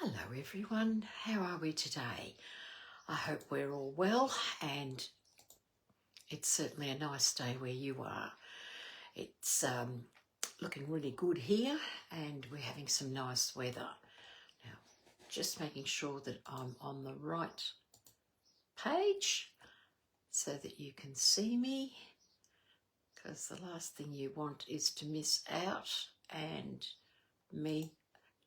Hello everyone, how are we today? I hope we're all well, and it's certainly a nice day where you are. It's looking really good here and we're having some nice weather. Now, just making sure that I'm on the right page so that you can see me, because the last thing you want is to miss out and me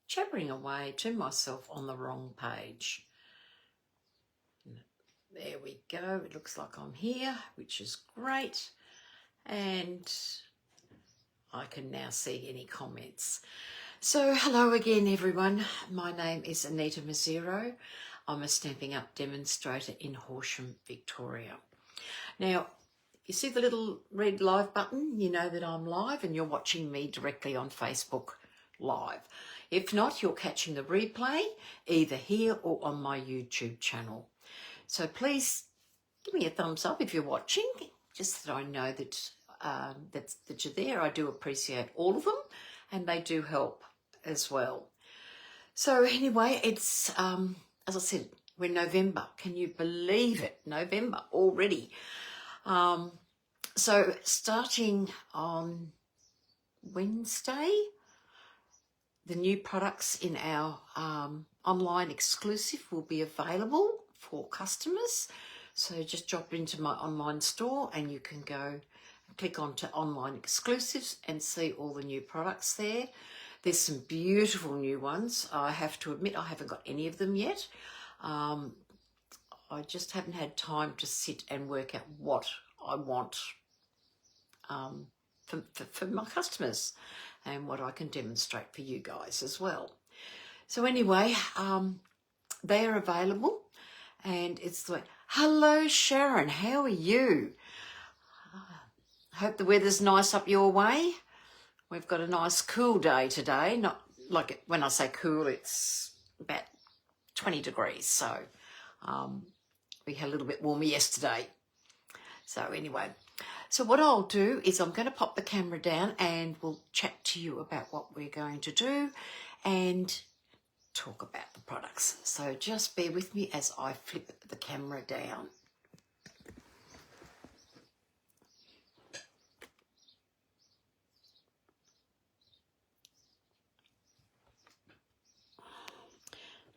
jabbering away to myself on the wrong page. There we go. It looks like I'm here, which is great. And I can now see any comments. So hello again, everyone. My name is Anita Mazzero. I'm a Stampin' Up demonstrator in Horsham, Victoria. Now, you see the little red live button? You know that I'm live and you're watching me directly on Facebook Live. If not, you're catching the replay either here or on my YouTube channel. So please give me a thumbs up if you're watching, just that I know that that you're there. I do appreciate all of them, and they do help as well. So anyway, it's as I said, we're November. Can you believe it? November already. So starting on Wednesday, the new products in our online exclusive will be available for customers. So just drop into my online store and you can go and click onto online exclusives and see all the new products there. There's some beautiful new ones. I have to admit I haven't got any of them yet. I just haven't had time to sit and work out what I want for my customers and what I can demonstrate for you guys as well. So anyway, they are available, and it's like, hello Sharon, how are you? Hope the weather's nice up your way. We've got a nice cool day today. Not like when I say cool, it's about 20 degrees. So we had a little bit warmer yesterday. So anyway, so what I'll do is I'm going to pop the camera down and we'll chat to you about what we're going to do and talk about the products. So just bear with me as I flip the camera down.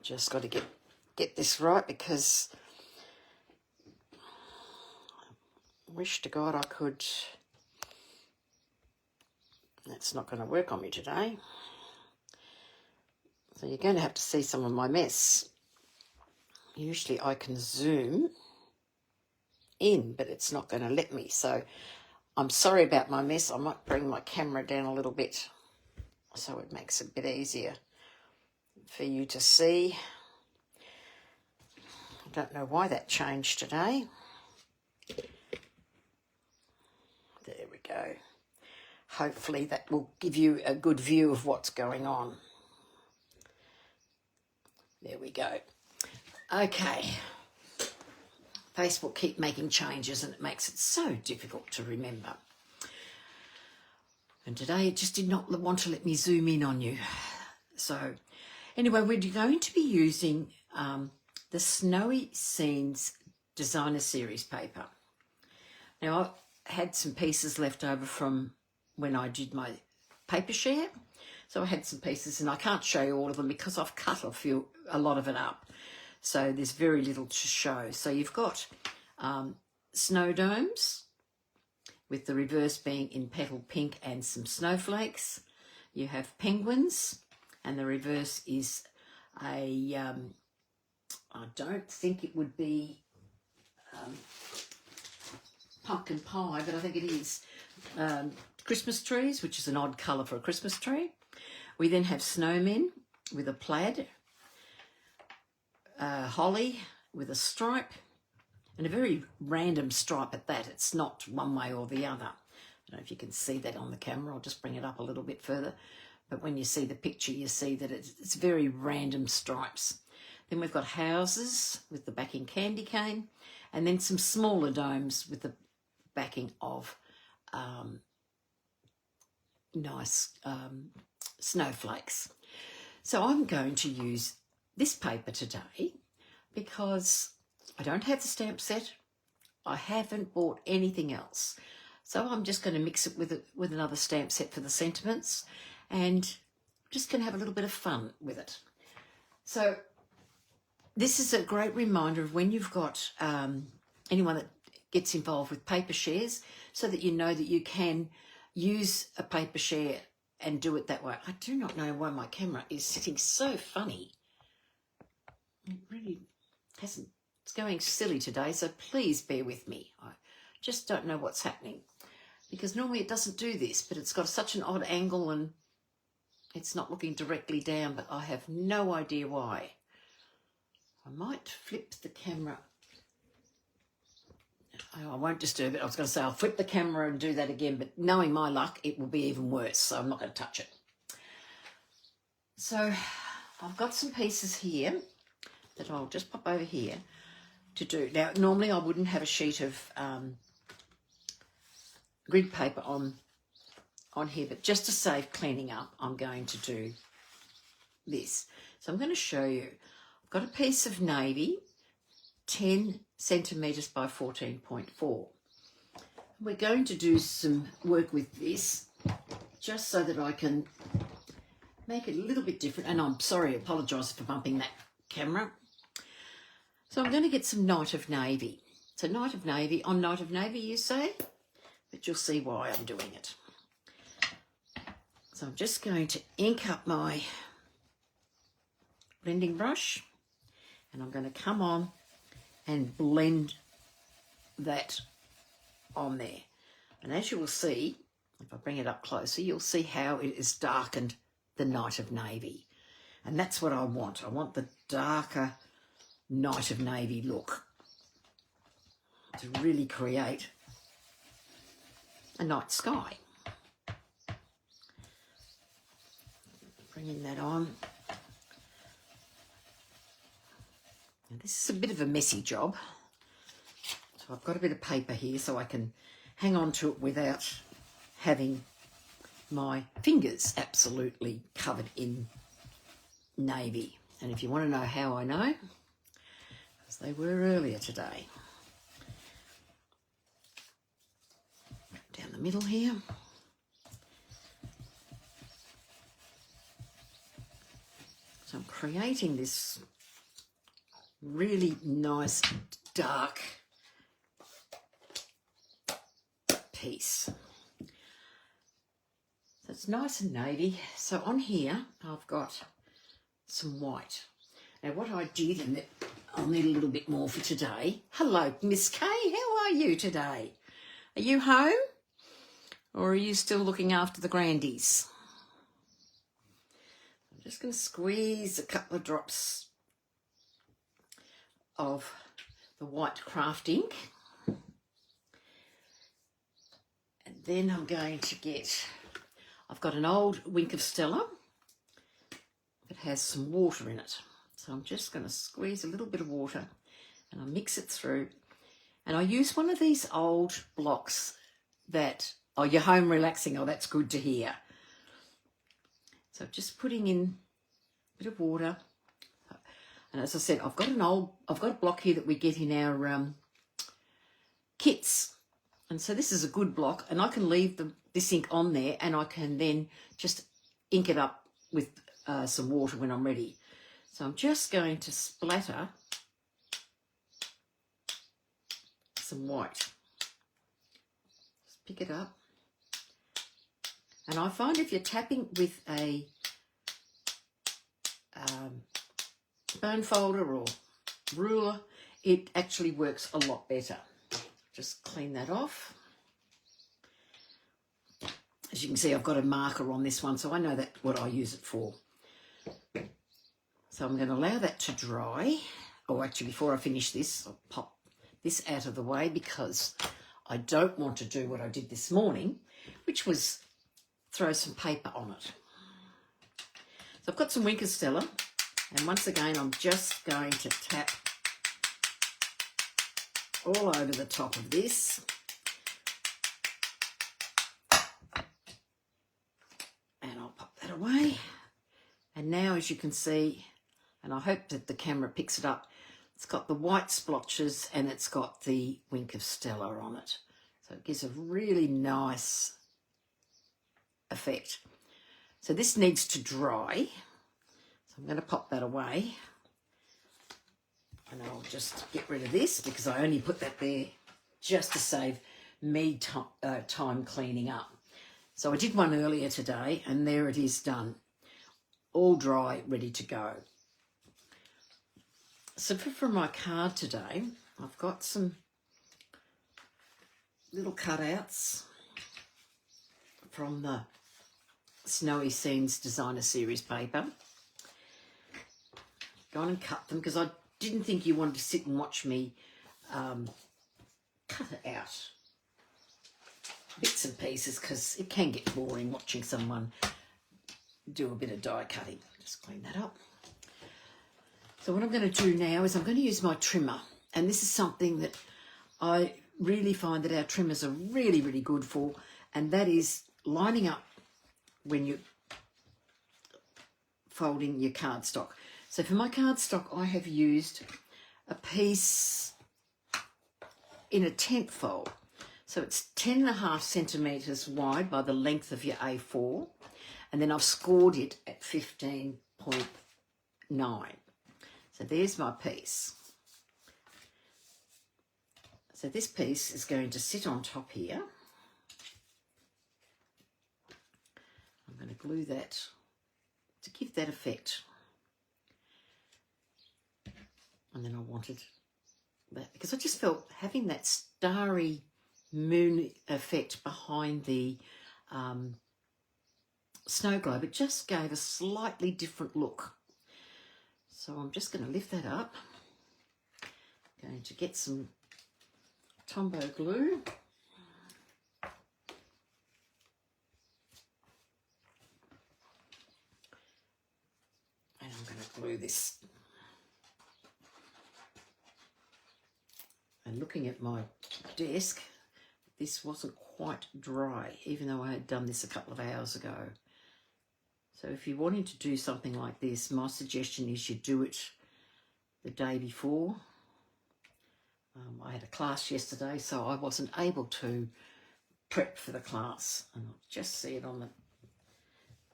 Just got to get this right, because I wish to God I could. That's not going to work on me today. So you're going to have to see some of my mess. Usually I can zoom in, but it's not going to let me. So I'm sorry about my mess. I might bring my camera down a little bit so it makes it a bit easier for you to see. I don't know why that changed today. There we go. Hopefully that will give you a good view of what's going on. There we go. Okay. Facebook keep making changes and it makes it so difficult to remember. And today it just did not want to let me zoom in on you. So anyway, we're going to be using the Snowy Scenes Designer Series paper. Now, I had some pieces left over from when I did my paper share. So I had some pieces, and I can't show you all of them because I've cut a lot of it up. So there's very little to show. So you've got snow domes, with the reverse being in petal pink and some snowflakes. You have penguins, and the reverse is a, I don't think it would be pumpkin pie, but I think it is Christmas trees, which is an odd colour for a Christmas tree. We then have snowmen with a plaid, holly with a stripe, and a very random stripe at that. It's not one way or the other. I don't know if you can see that on the camera. I'll just bring it up a little bit further. But when you see the picture, you see that it's very random stripes. Then we've got houses with the backing candy cane, and then some smaller domes with the backing of nice snowflakes. So I'm going to use this paper today because I don't have the stamp set. I haven't bought anything else. So I'm just going to mix it with another stamp set for the sentiments, and just going to have a little bit of fun with it. So this is a great reminder of when you've got anyone that gets involved with paper shares, so that you know that you can use a paper share and do it that way. I do not know why my camera is sitting so funny. It really hasn't. It's going silly today, so please bear with me. I just don't know what's happening, because normally it doesn't do this, but it's got such an odd angle and it's not looking directly down, but I have no idea why. I might flip the camera. I won't disturb it. I was going to say I'll flip the camera and do that again, but knowing my luck, it will be even worse, so I'm not going to touch it. So I've got some pieces here that I'll just pop over here to do. Now, normally I wouldn't have a sheet of grid paper on here, but just to save cleaning up, I'm going to do this. So I'm going to show you. I've got a piece of navy, 10 centimetres by 14.4. We're going to do some work with this just so that I can make it a little bit different. And I'm sorry, I apologise for bumping that camera. So I'm going to get some Night of Navy. So Night of Navy, on Night of Navy you say, but you'll see why I'm doing it. So I'm just going to ink up my blending brush, and I'm going to come on and blend that on there. And as you will see, if I bring it up closer, you'll see how it is darkened the Night of Navy. And that's what I want. I want the darker Night of Navy look to really create a night sky. Bringing that on. Now, this is a bit of a messy job. So I've got a bit of paper here so I can hang on to it without having my fingers absolutely covered in navy. And if you want to know how I know, because they were earlier today. Down the middle here. So I'm creating this really nice dark piece. So it's nice and navy. So on here I've got some white. Now what I did, and I'll need a little bit more for today. Hello, Miss K, how are you today? Are you home? Or are you still looking after the grandies? I'm just going to squeeze a couple of drops of the white craft ink. And then I'm going to get, I've got an old Wink of Stella that has some water in it. So I'm just going to squeeze a little bit of water and I mix it through. And I use one of these old blocks that, oh, you're home relaxing. Oh, that's good to hear. So just putting in a bit of water. And as I said, I've got a block here that we get in our kits. And so this is a good block, and I can leave this ink on there, and I can then just ink it up with some water when I'm ready. So I'm just going to splatter some white. Just pick it up. And I find if you're tapping with a bone folder or ruler, it actually works a lot better. Just clean that off. As you can see, I've got a marker on this one, so I know that what I use it for. So I'm going to allow that to dry. Oh, actually, before I finish this, I'll pop this out of the way because I don't want to do what I did this morning, which was throw some paper on it. So I've got some Wink of Stella, and once again, I'm just going to tap all over the top of this. And I'll pop that away. And now, as you can see, and I hope that the camera picks it up. It's got the white splotches and it's got the Wink of Stella on it. So it gives a really nice effect. So this needs to dry. So I'm going to pop that away. And I'll just get rid of this because I only put that there just to save me time cleaning up. So I did one earlier today and there it is done. All dry, ready to go. So for my card today, I've got some little cutouts from the Snowy Scenes Designer Series paper. Go on and cut them because I didn't think you wanted to sit and watch me cut it out bits and pieces because it can get boring watching someone do a bit of die cutting. Just clean that up. So what I'm going to do now is I'm going to use my trimmer, and this is something that I really find that our trimmers are really, really good for, and that is lining up when you're folding your cardstock. So for my cardstock, I have used a piece in a 10th fold. So it's 10.5 centimetres wide by the length of your A4, and then I've scored it at 15.9. So there's my piece. So this piece is going to sit on top here. I'm going to glue that to give that effect. And then I wanted that because I just felt having that starry moon effect behind the snow globe, it just gave a slightly different look. So I'm just going to lift that up. I'm going to get some Tombow glue. And I'm going to glue this. And looking at my desk, this wasn't quite dry, even though I had done this a couple of hours ago. So if you're wanting to do something like this, my suggestion is you do it the day before. I had a class yesterday, so I wasn't able to prep for the class. And I'll just see it on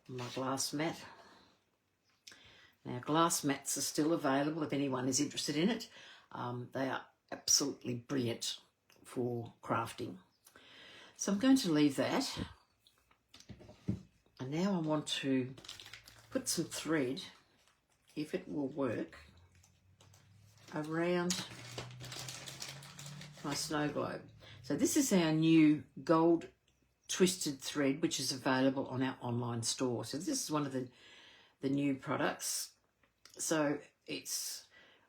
my glass mat. Now, glass mats are still available if anyone is interested in it. They are absolutely brilliant for crafting. So I'm going to leave that. And now I want to put some thread, if it will work, around my snow globe. So this is our new gold twisted thread, which is available on our online store. So this is one of the new products. So it's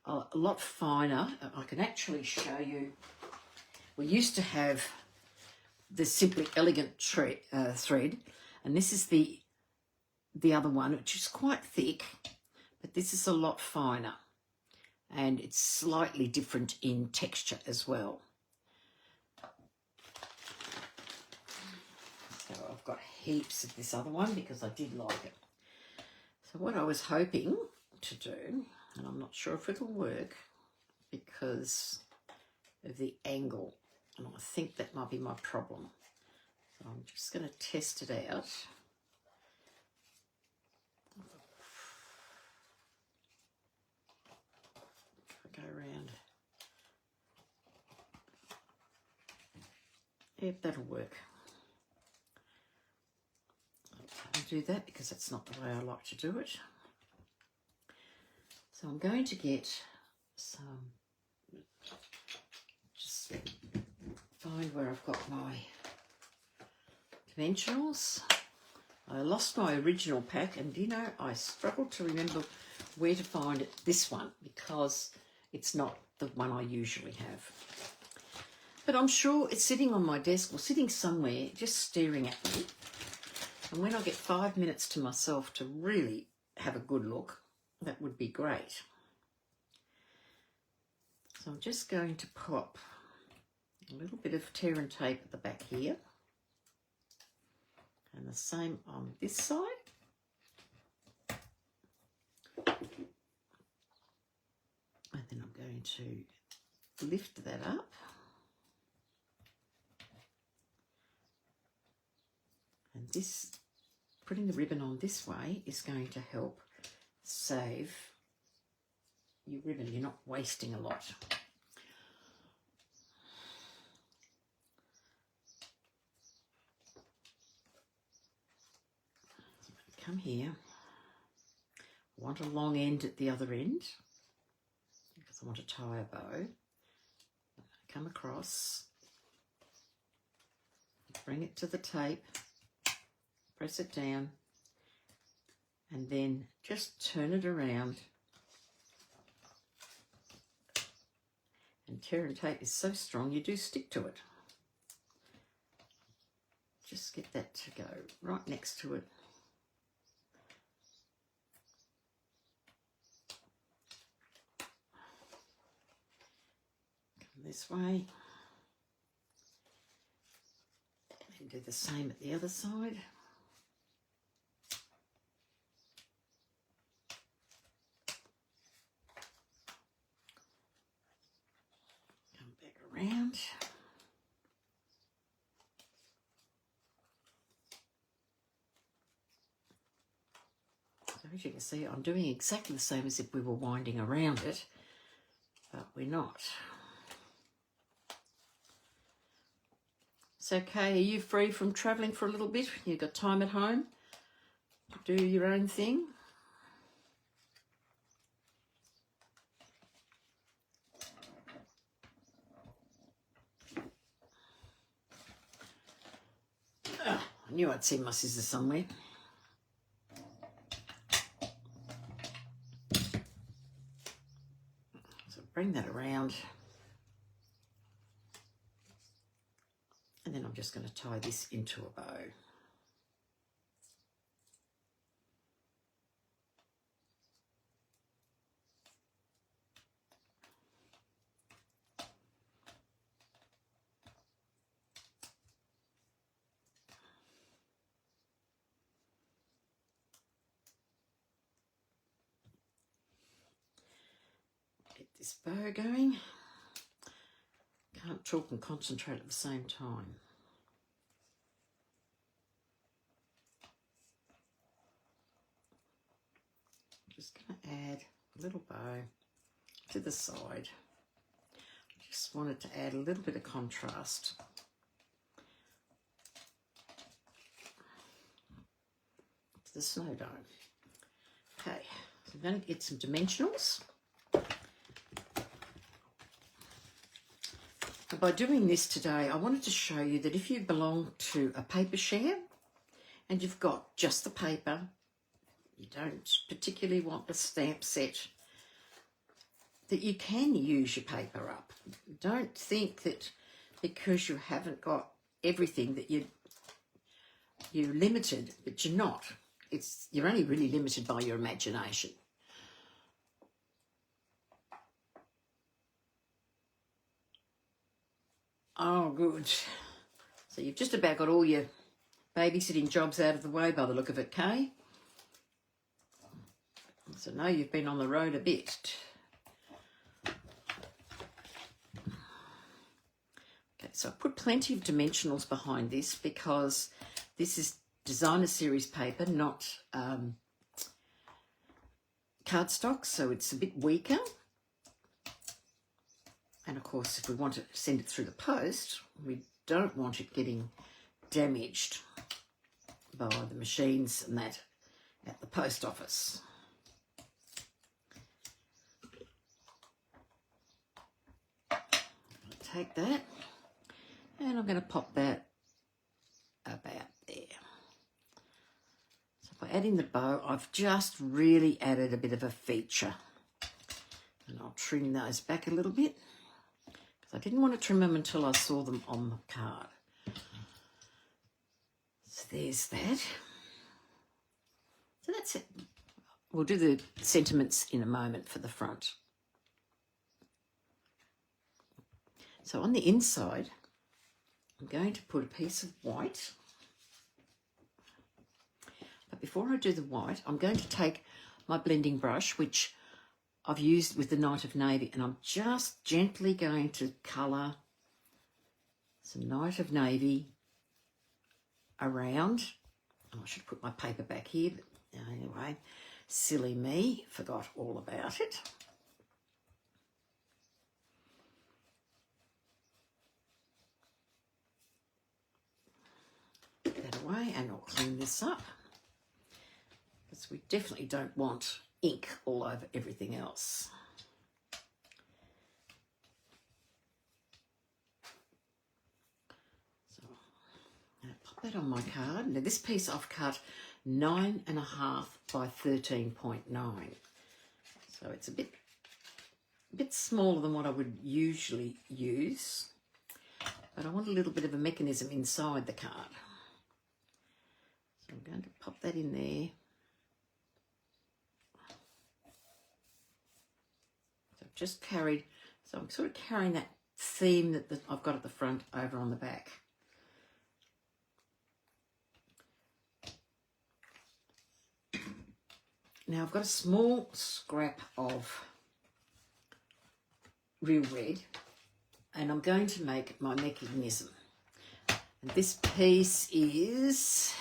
a lot finer. I can actually show you. We used to have the Simply Elegant thread, and this is the other one, which is quite thick, but this is a lot finer, and it's slightly different in texture as well. So I've got heaps of this other one because I did like it. So what I was hoping to do, and I'm not sure if it'll work because of the angle, and I think that might be my problem. So I'm just going to test it out. If I go around. Yep, that'll work. I'll do that because that's not the way I like to do it. So I'm going to get some, just find where I've got my dimensionals. I lost my original pack, and you know, I struggled to remember where to find it, this one, because it's not the one I usually have. But I'm sure it's sitting on my desk or sitting somewhere just staring at me. And when I get 5 minutes to myself to really have a good look, that would be great. So I'm just going to pop a little bit of tear and tape at the back here. And the same on this side. And then I'm going to lift that up. And this, putting the ribbon on this way is going to help save your ribbon. You're not wasting a lot. Come here. I want a long end at the other end because I want to tie a bow. Come across, bring it to the tape, press it down, and then just turn it around. And tear and tape is so strong, you do stick to it. Just get that to go right next to it. Come this way. And do the same at the other side. Around. So as you can see, I'm doing exactly the same as if we were winding around it, but we're not. It's okay. Are you free from travelling for a little bit? You've got time at home to do your own thing? I knew I'd see my scissors somewhere. So bring that around. And then I'm just going to tie this into a bow. This bow going. Can't talk and concentrate at the same time. Just going to add a little bow to the side. Just wanted to add a little bit of contrast. To the snow dome. Okay, so I'm going to get some dimensionals. And by doing this today, I wanted to show you that if you belong to a paper share and you've got just the paper, you don't particularly want a stamp set, that you can use your paper up. Don't think that because you haven't got everything that you're limited, but you're not. You're only really limited by your imagination. Oh, good. So you've just about got all your babysitting jobs out of the way by the look of it, Kay. So now you've been on the road a bit. Okay, so I put plenty of dimensionals behind this because this is designer series paper, not cardstock, so it's a bit weaker. And of course, if we want to send it through the post, we don't want it getting damaged by the machines and that at the post office. Take that and I'm going to pop that about there. So by adding the bow, I've just really added a bit of a feature. And I'll trim those back a little bit. I didn't want to trim them until I saw them on the card. So there's that. So that's it. We'll do the sentiments in a moment for the front. So on the inside, I'm going to put a piece of white. But before I do the white, I'm going to take my blending brush, which I've used with the Night of Navy, and I'm just gently going to colour some Night of Navy around. I should put my paper back here, but anyway, silly me, forgot all about it. Put that away, and I'll clean this up, because we definitely don't want ink all over everything else. So I'm going to pop that on my card. Now this piece I've cut 9.5 by 13.9, so it's a bit smaller than what I would usually use, but I want a little bit of a mechanism inside the card. So I'm going to pop that in there. So I've just carried, so I'm sort of carrying that theme that I've got at the front over on the back. Now I've got a small scrap of real red, and I'm going to make my mechanism. And this piece is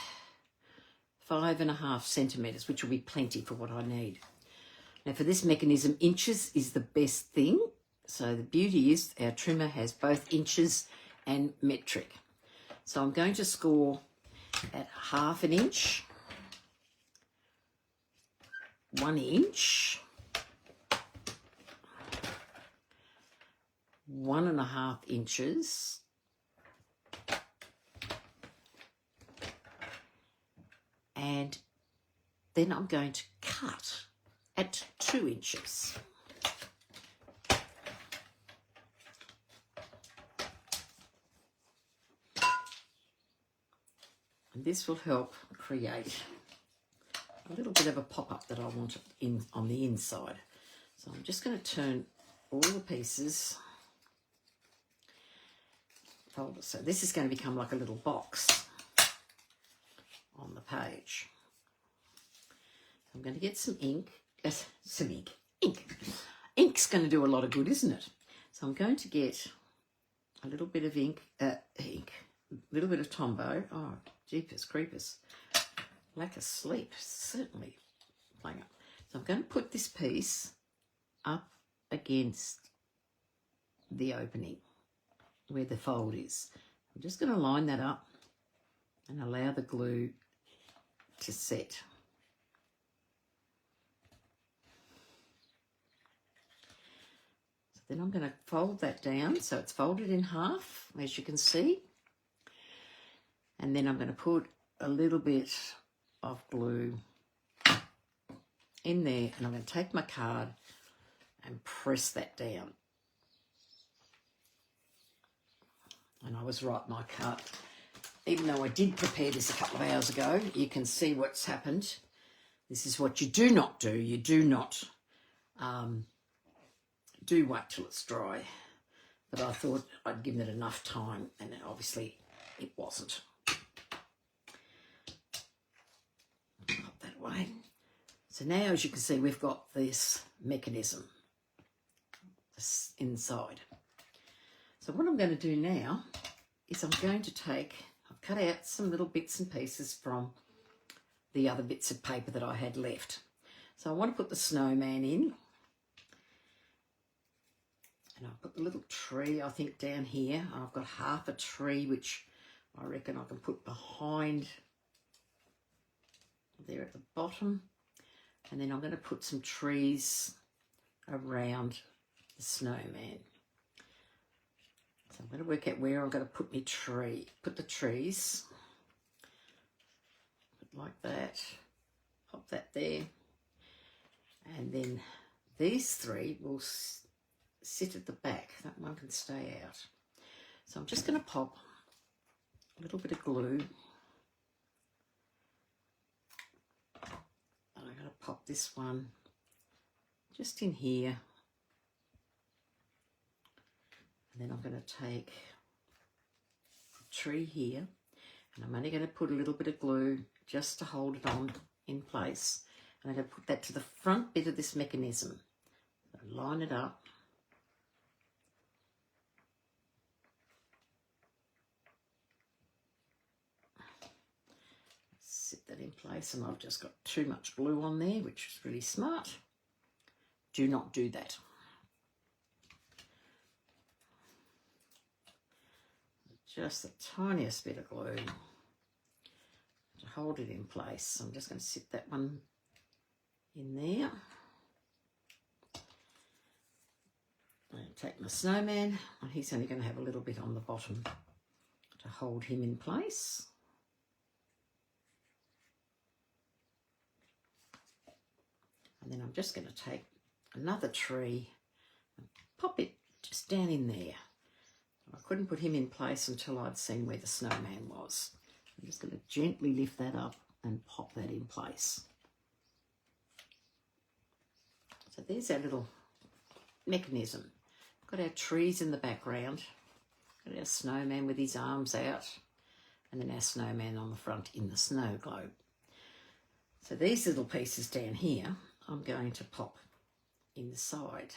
5.5 centimetres, which will be plenty for what I need. Now for this mechanism, inches is the best thing. So the beauty is our trimmer has both inches and metric. So I'm going to score at 1/2 inch, 1 inch, 1.5 inches, and then I'm going to cut at 2 inches. And this will help create a little bit of a pop-up that I want on the inside. So I'm just going to turn all the pieces, fold it. So this is going to become like a little box on the page. I'm going to get some ink. Ink. Ink's going to do a lot of good, isn't it? So I'm going to get a little bit of ink, a little bit of Tombow. Oh, jeepers creepers. Lack of sleep, certainly playing up. So I'm going to put this piece up against the opening where the fold is. I'm just going to line that up and allow the glue to set. So then I'm going to fold that down so it's folded in half, as you can see. And then I'm going to put a little bit of glue in there, and I'm going to take my card and press that down. And I was right, my card, even though I did prepare this a couple of hours ago, you can see what's happened. This is what you do not do. You do not do wait till it's dry. But I thought I'd given it enough time, and obviously it wasn't. Pop that away. So now, as you can see, we've got this mechanism inside. So what I'm going to do now is I'm going to I've cut out some little bits and pieces from the other bits of paper that I had left. So I want to put the snowman in. And I'll put the little tree, I think, down here. I've got half a tree, which I reckon I can put behind there at the bottom. And then I'm going to put some trees around the snowman. So I'm going to work out where I'm going to put put the trees. Put like that. Pop that there. And then these three will sit at the back. That one can stay out. So I'm just going to pop a little bit of glue. And I'm going to pop this one just in here. And then I'm going to take the tree here, and I'm only going to put a little bit of glue just to hold it on in place. And I'm going to put that to the front bit of this mechanism. line it up. Set that in place, and I've just got too much glue on there, which is really smart. Do not do that. Just the tiniest bit of glue to hold it in place. I'm just going to sit that one in there. I'm going to take my snowman, and he's only going to have a little bit on the bottom to hold him in place. And then I'm just going to take another tree and pop it just down in there. I couldn't put him in place until I'd seen where the snowman was. I'm just going to gently lift that up and pop that in place. So there's our little mechanism. Got our trees in the background, got our snowman with his arms out, and then our snowman on the front in the snow globe. So these little pieces down here, I'm going to pop in the side.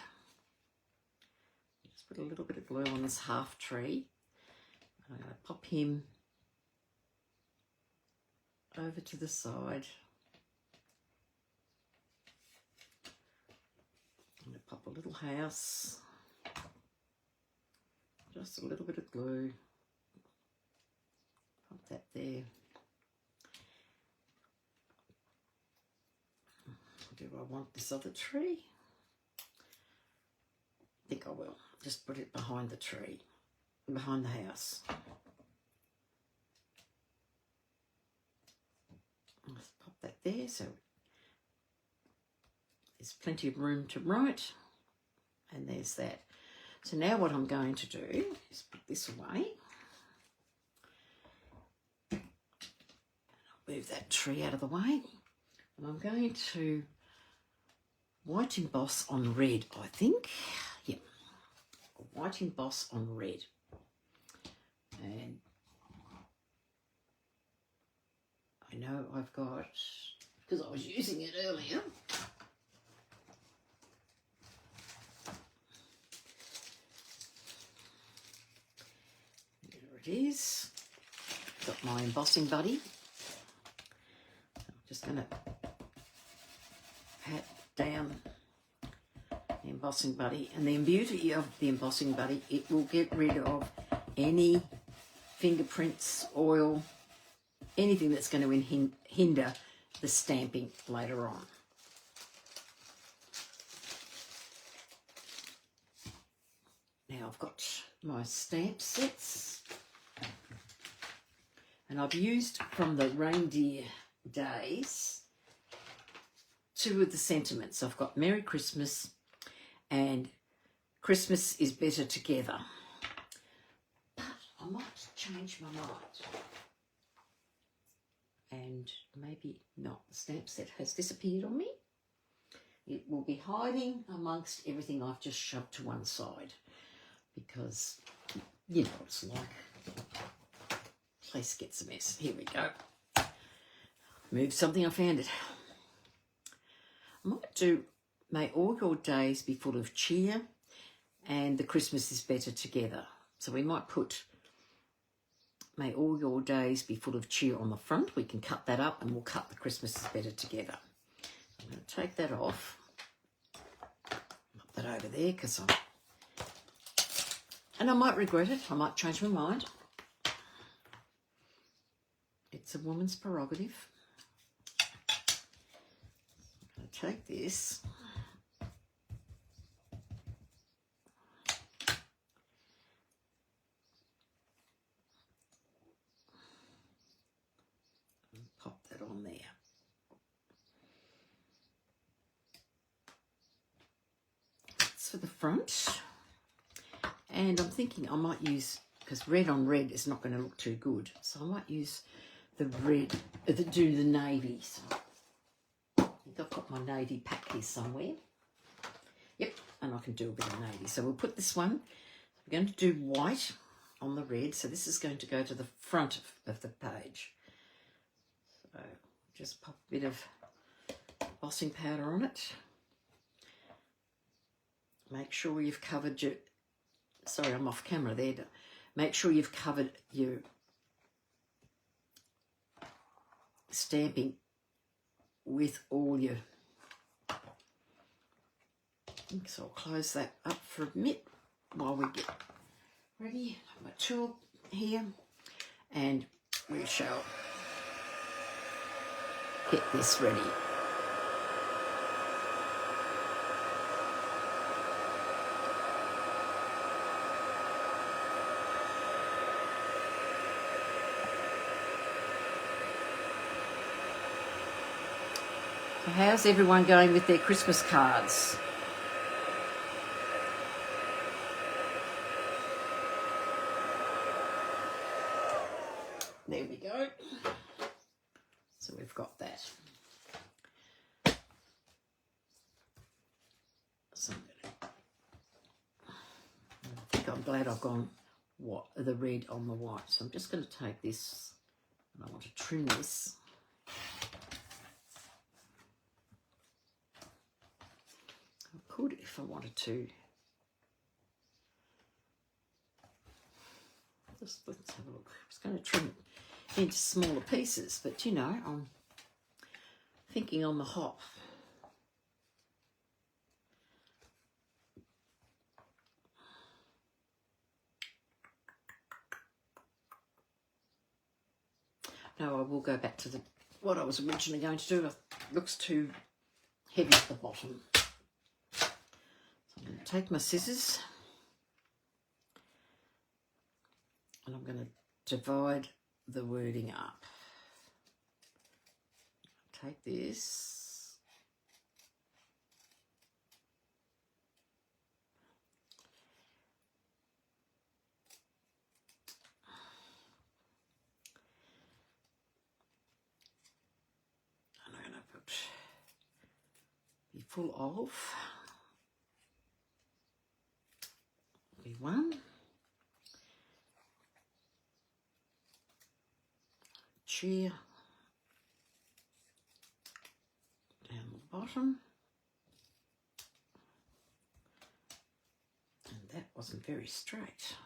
Just put a little bit of glue on this half tree. I'm going to pop him over to the side. I'm going to pop a little house. Just a little bit of glue. Pop that there. Do I want this other tree? I think I will. Just put it behind the tree, behind the house. Let's pop that there so there's plenty of room to write. And there's that. So now what I'm going to do is put this away. And I'll move that tree out of the way. And I'm going to white emboss on red, I think. Yep. White emboss on red. And I know I've got, because I was using it earlier, there it is. Got my embossing buddy. I'm just going to pat down the embossing buddy, and the beauty of the embossing buddy, it will get rid of any fingerprints, oil, anything that's going to hinder the stamping later on. Now I've got my stamp sets, and I've used from the reindeer days two of the sentiments. I've got Merry Christmas and Christmas is Better Together. But I might change my mind. And maybe not. The stamp set has disappeared on me. It will be hiding amongst everything I've just shoved to one side. Because, you know what it's like. Place gets a mess. Here we go. Move something, I found it. I might do May All Your Days Be Full of Cheer and The Christmas is Better Together. So we might put May All Your Days Be Full of Cheer on the front. We can cut that up and we'll cut The Christmas is Better Together. I'm going to take that off. Put that over there because and I might regret it. I might change my mind. It's a woman's prerogative. I'm going to take this. And pop that on there. That's for the front. And I'm thinking I might use, because red on red is not going to look too good, so I might use the red, do the navy. So I think I've got my navy pack here somewhere. Yep, and I can do a bit of navy. So we'll put this one, we're going to do white on the red, so this is going to go to the front of the page. So just pop a bit of embossing powder on it. make sure you've covered your, sorry, I'm off camera there. Make sure you've covered your stamping with all your, so I'll close that up for a minute while we get ready. I've got my tool here and we shall get this ready. So how's everyone going with their Christmas cards? There we go. So we've got that. So I think I'm glad I've gone the red on the white. So I'm just going to take this and I want to trim this. I could, if I wanted to, let's have a look. I was going to trim it into smaller pieces, but you know, I'm thinking on the hop. No, I will go back to what I was originally going to do. It looks too heavy at the bottom. So I'm going to take my scissors and I'm going to divide the wording up. Take this. And I'm going to put be full of be one. Chair down the bottom, and that wasn't very straight.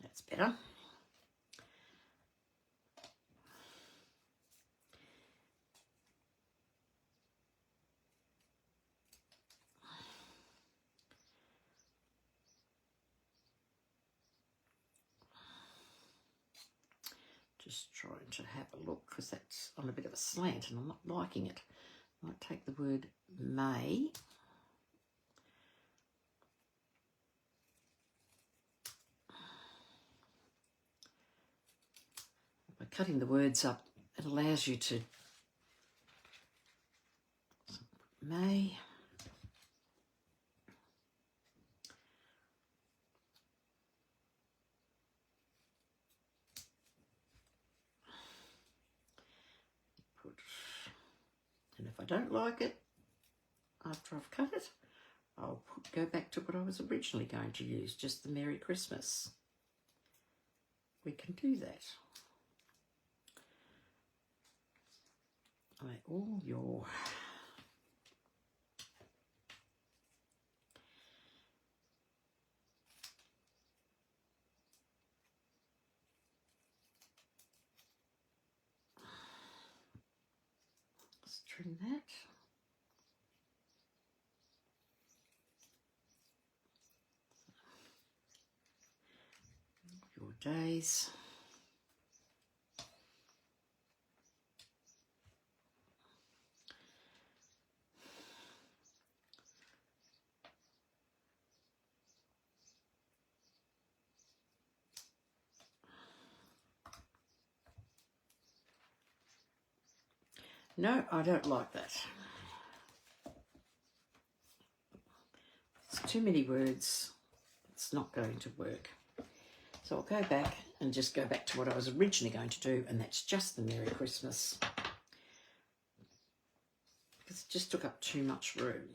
That's better. Just trying to have a look because that's on a bit of a slant and I'm not liking it. I might take the word may. By cutting the words up, it allows you to may. And if I don't like it, after I've cut it, I'll go back to what I was originally going to use, just the Merry Christmas. We can do that. All your let's trim that. Your days. No, I don't like that. It's too many words. It's not going to work. So I'll go back and just go back to what I was originally going to do, and that's just the Merry Christmas. Because it just took up too much room.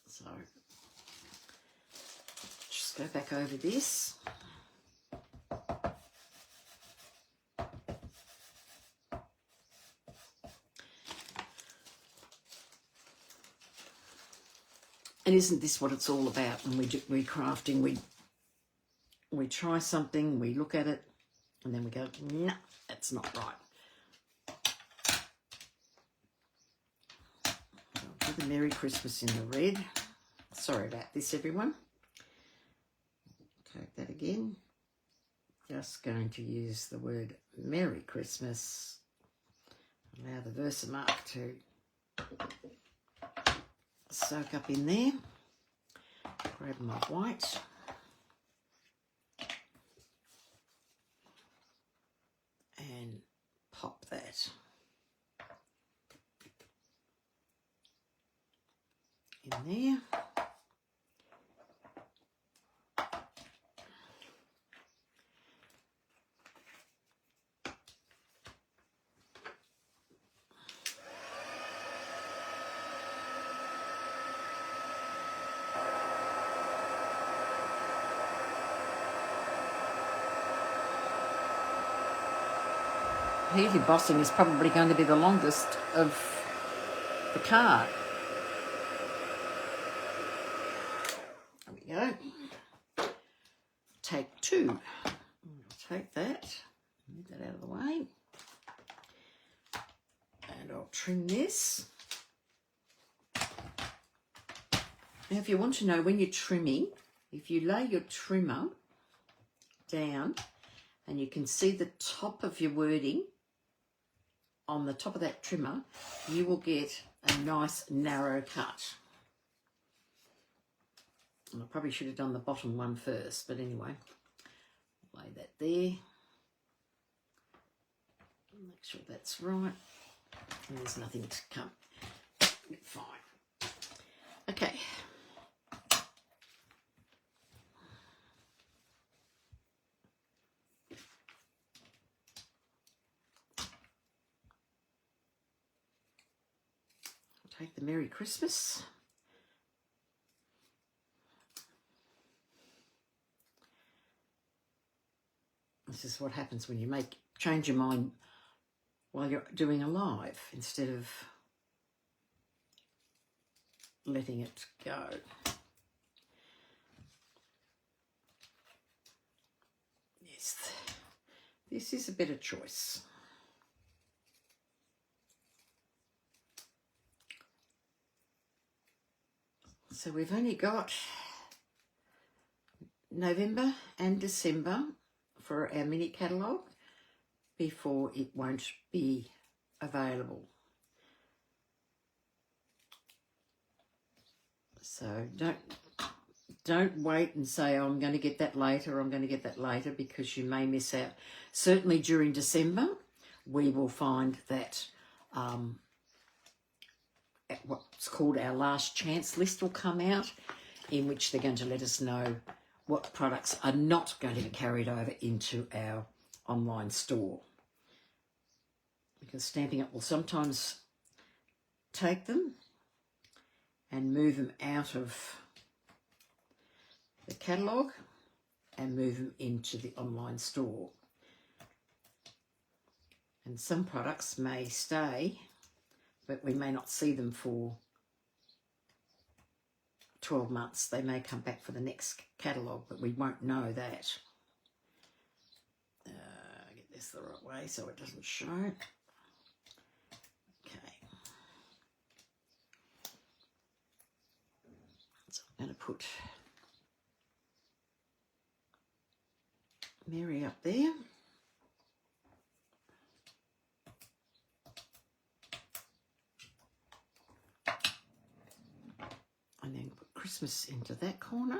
So just go back over this. And isn't this what it's all about when we're crafting? We try something, we look at it, and then we go, no, that's not right. I'll do the Merry Christmas in the red. Sorry about this, everyone. Take that again. Just going to use the word Merry Christmas. Allow the Versamark to soak up in there. Grab my white. And pop that in there. Healy bossing is probably going to be the longest of the card. There we go. Take two. I'll take that, move that out of the way. And I'll trim this. Now, if you want to know when you're trimming, if you lay your trimmer down and you can see the top of your wording on the top of that trimmer, you will get a nice narrow cut. And I probably should have done the bottom one first, but anyway, lay that there. Make sure that's right. And there's nothing to come. Fine. Okay. Take the Merry Christmas. This is what happens when you change your mind while you're doing a live instead of letting it go. Yes, this is a better choice. So we've only got November and December for our mini catalogue before it won't be available. So don't wait and say, oh, I'm going to get that later, I'm going to get that later, because you may miss out. Certainly during December, we will find that what's called our last chance list will come out, in which they're going to let us know what products are not going to be carried over into our online store. Because Stampin' Up will sometimes take them and move them out of the catalogue and move them into the online store. And some products may stay, but we may not see them for 12 months. They may come back for the next catalogue, but we won't know that. Get this the right way so it doesn't show. Okay. So I'm going to put Mary up there. And then put Christmas into that corner.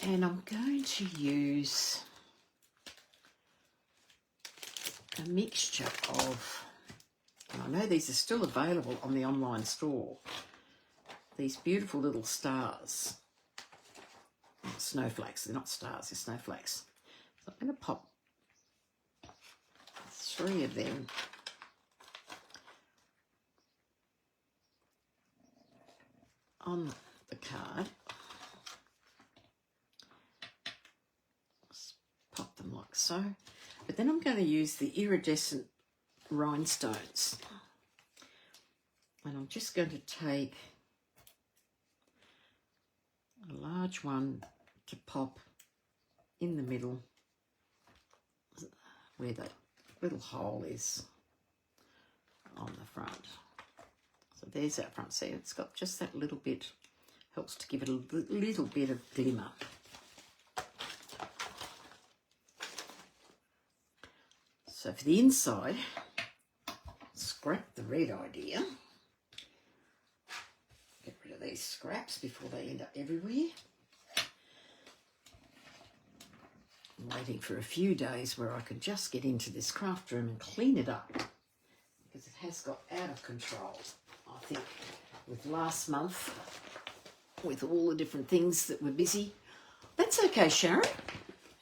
And I'm going to use a mixture of, and I know these are still available on the online store, these beautiful little stars. Snowflakes, they're not stars, they're snowflakes. So I'm going to pop 3 of them on the card. Just pop them like so. But then I'm going to use the iridescent rhinestones. And I'm just going to take a large one to pop in the middle where the little hole is on the front. So there's that front. See, it's got just that little bit, helps to give it a little bit of glimmer. So for the inside, scrap the red idea. Get rid of these scraps before they end up everywhere. I'm waiting for a few days where I can just get into this craft room and clean it up, because it has got out of control, I think, with last month, with all the different things that were busy. That's okay, Sharon.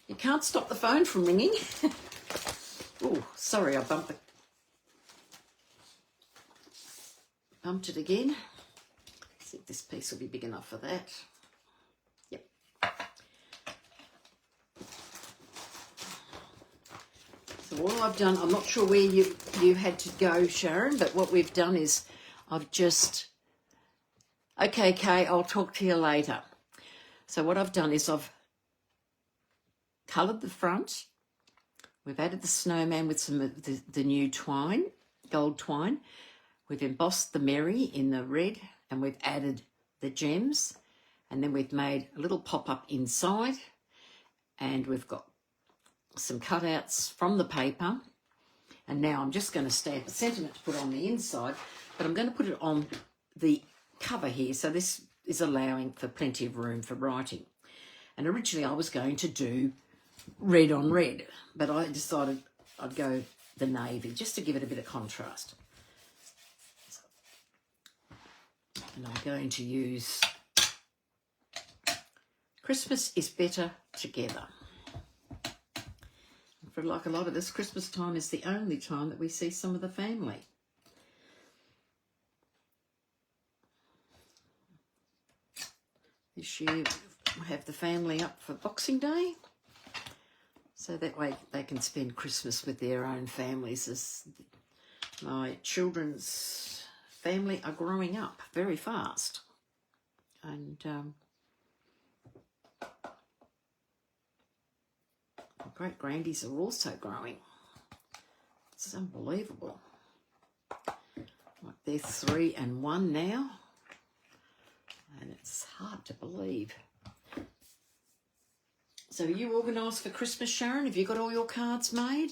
You can't stop the phone from ringing. Oh, sorry, I bumped it again. See if this piece will be big enough for that. Yep. So all I've done, I'm not sure where you had to go, Sharon, but what we've done is I've just, okay, Kay, I'll talk to you later. So what I've done is I've coloured the front. We've added the snowman with some of the new twine, gold twine. We've embossed the Mary in the red, and we've added the gems. And then we've made a little pop-up inside, and we've got some cutouts from the paper. And now I'm just going to stamp a sentiment to put on the inside, but I'm going to put it on the cover here. So this is allowing for plenty of room for writing. And originally I was going to do red on red, but I decided I'd go the navy just to give it a bit of contrast. And I'm going to use Christmas is Better Together. For like a lot of us, Christmas time is the only time that we see some of the family. This year we'll have the family up for Boxing Day, so that way they can spend Christmas with their own families, as my children's family are growing up very fast. And my great-grandies are also growing. It's unbelievable. Like they're 3 and 1 now, and it's hard to believe. So are you organised for Christmas, Sharon? Have you got all your cards made?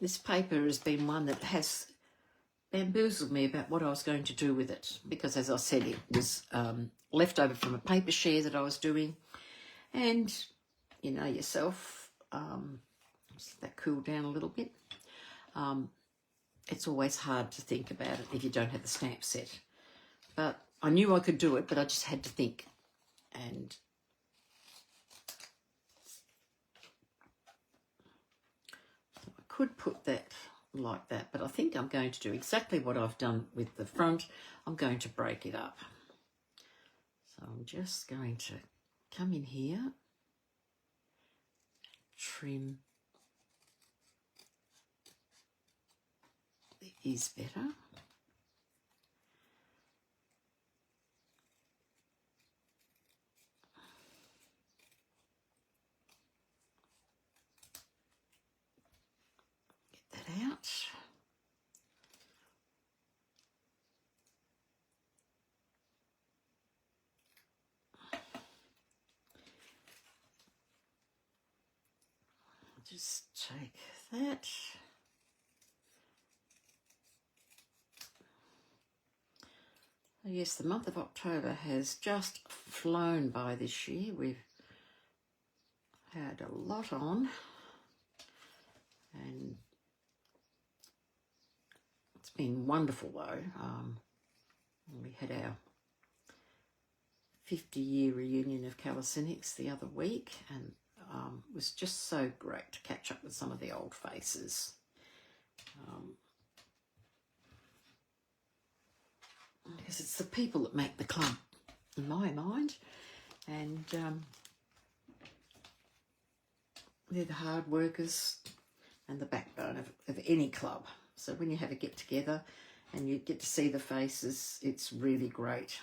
This paper has been one that has bamboozled me about what I was going to do with it, because, as I said, it was left over from a paper share that I was doing. And you know yourself, just let that cool down a little bit. It's always hard to think about it if you don't have the stamp set. But I knew I could do it, but I just had to think. And could put that like that, but I think I'm going to do exactly what I've done with the front. I'm going to break it up. So I'm just going to come in here, trim the is better. Out. Just take that. Yes, the month of October has just flown by this year. We've had a lot on, and it's been wonderful though. We had our 50-year reunion of calisthenics the other week, and it was just so great to catch up with some of the old faces. Because it's the people that make the club, in my mind, and they're the hard workers and the backbone of any club. So when you have a get-together and you get to see the faces, it's really great.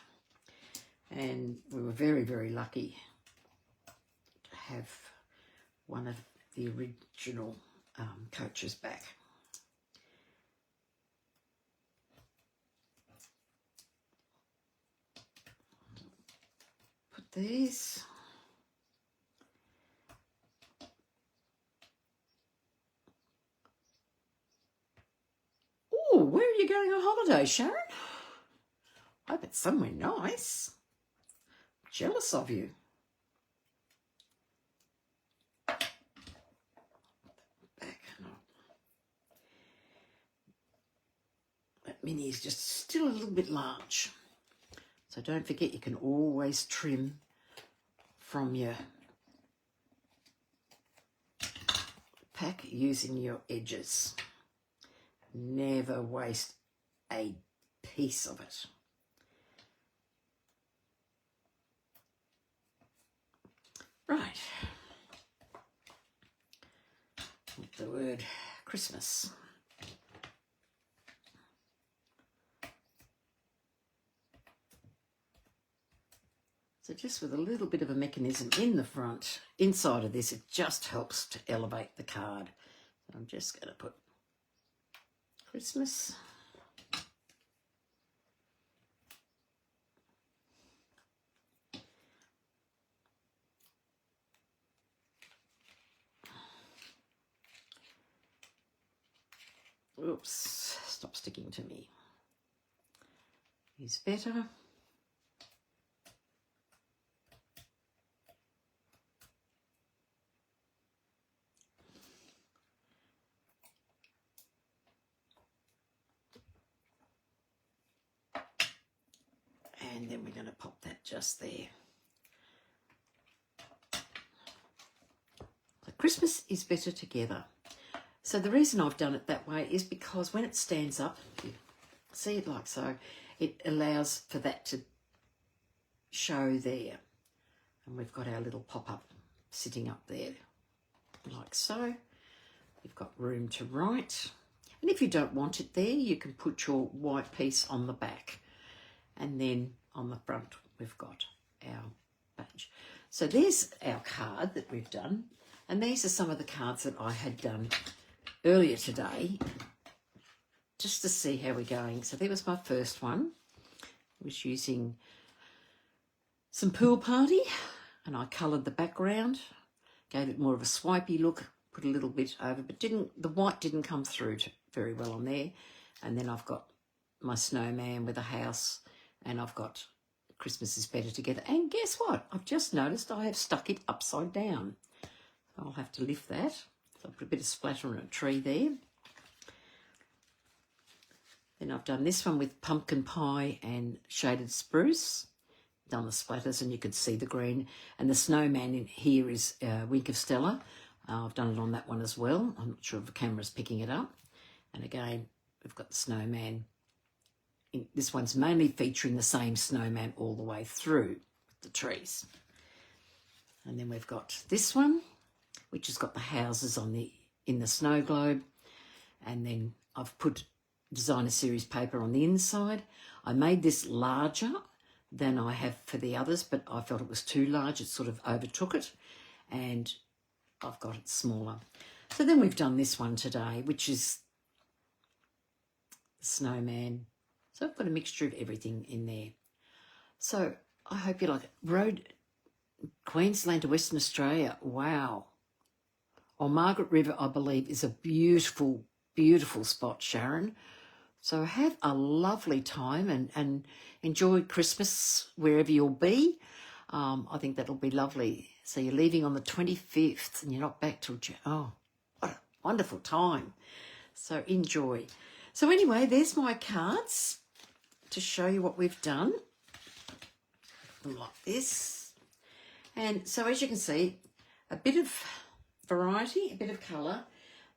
And we were very, very lucky to have one of the original coaches back. Put these. Oh, where are you going on holiday, Sharon? I hope it's somewhere nice. Jealous of you. Back. No. That mini is just still a little bit large. So don't forget, you can always trim from your pack using your edges. Never waste a piece of it. Right. The word Christmas. So just with a little bit of a mechanism in the front, inside of this, it just helps to elevate the card. So I'm just going to put Christmas. Oops, stop sticking to me. Is better. And then we're going to pop that just there. So Christmas is better together. So the reason I've done it that way is because when it stands up, you see it like so, it allows for that to show there. And we've got our little pop-up sitting up there like so. You've got room to write. And if you don't want it there, you can put your white piece on the back. And then on the front, we've got our badge. So there's our card that we've done. And these are some of the cards that I had done earlier today, just to see how we're going. So there was my first one. I was using some pool party, and I coloured the background, gave it more of a swipey look, put a little bit over, but the white didn't come through very well on there. And then I've got my snowman with a house, and I've got Christmas is better together. And guess what? I've just noticed I have stuck it upside down. I'll have to lift that. So I'll put a bit of splatter on a tree there. Then I've done this one with pumpkin pie and shaded spruce. Done the splatters, and you can see the green. And the snowman in here is Wink of Stella. I've done it on that one as well. I'm not sure if the camera's picking it up. And again, we've got the snowman. This one's mainly featuring the same snowman all the way through the trees. And then we've got this one, which has got the houses in the snow globe. And then I've put designer series paper on the inside. I made this larger than I have for the others, but I felt it was too large. It sort of overtook it, and I've got it smaller. So then we've done this one today, which is the snowman. So I've got a mixture of everything in there. So I hope you like it. Road, Queensland to Western Australia. Wow. On Margaret River, I believe, is a beautiful, beautiful spot, Sharon. So have a lovely time and enjoy Christmas wherever you'll be. I think that'll be lovely. So you're leaving on the 25th and you're not back till June. Oh, what a wonderful time. So enjoy. So anyway, there's my cards to show you what we've done. them like this. And so as you can see, a bit of variety, a bit of colour,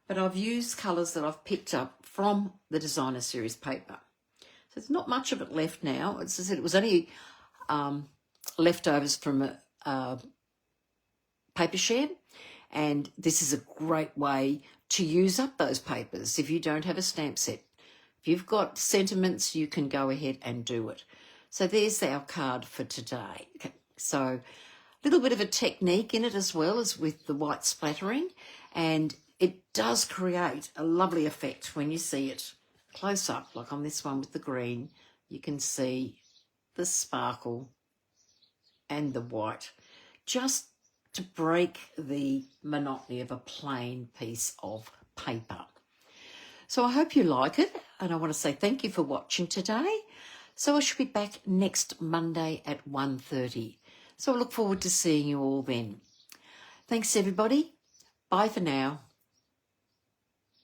but I've used colours that I've picked up from the Designer Series paper. So there's not much of it left now. As I said, it was only leftovers from a paper share, and this is a great way to use up those papers if you don't have a stamp set. If you've got sentiments, you can go ahead and do it. So there's our card for today. Okay. So a little bit of a technique in it as well as with the white splattering, and it does create a lovely effect when you see it close up, like on this one with the green. You can see the sparkle and the white, just to break the monotony of a plain piece of paper. So I hope you like it, and I want to say thank you for watching today. So I shall be back next Monday at 1:30. So I look forward to seeing you all then. Thanks everybody. Bye for now.